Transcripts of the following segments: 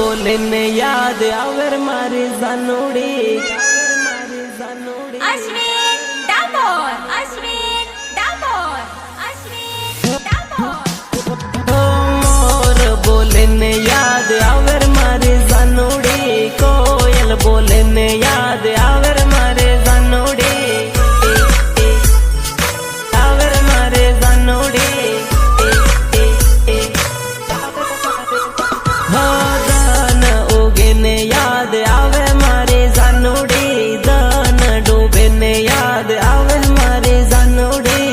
बोले ने याद आवर मारी जानोड़ी अश्विन डाबर, अश्विन डाबर, अश्विन डाबर। मोर बोले ने याद आवर मारी जानोड़ी कोयल बोले ने याद आवर मारे जानोड़ी आवर मारे जानोड़ी दान उगे ने याद आवे मारे जानोड़ी दान डूबे ने याद आवे मारे जानोड़ी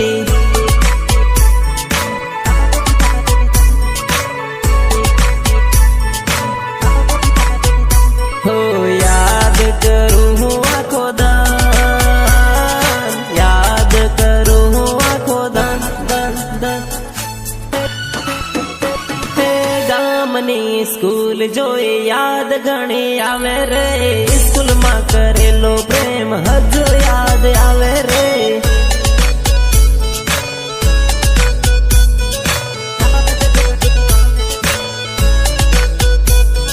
हो याद करूँ हूँ आँखो दान याद करूँ हूँ आँखो दान दान दान गामनी स्कूल जोई याद घणी आवे रे स्कूल में करेलो प्रेम हजू याद आवे रे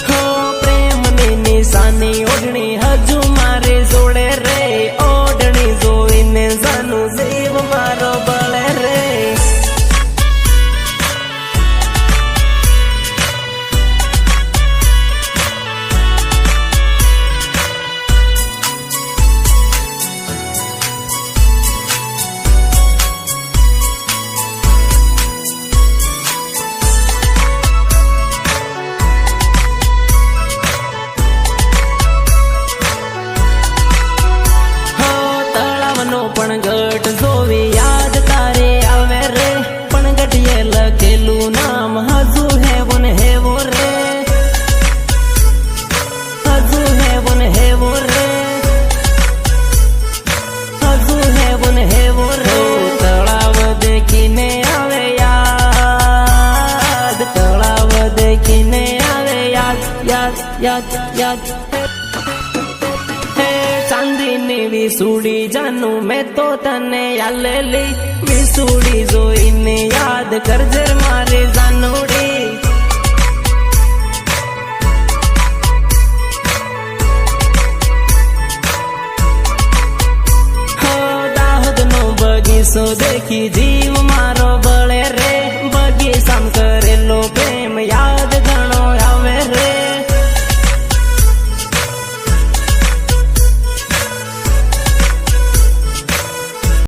हो प्रेम नी निशानी ओढ़नी हजू मारे जोड़े रे ओढ़नी जोई ने जानू जीव मारो बळे रे पण गट जोवी याद तारे आवे रे पण गटिये लखेलू नाम हजू है वन है वो रे हजू है वन है वो रे हजू है वन है वो रे तलाव देखीने आवे याद तलाव देखीने आवे याद याद याद याद चांदीनी विसूड़ी जानू मैं तो तने यालेली विसूड़ी जोईने याद कर जर मारे जानोड़ी हो दाहोद नो बगीचो देखी जी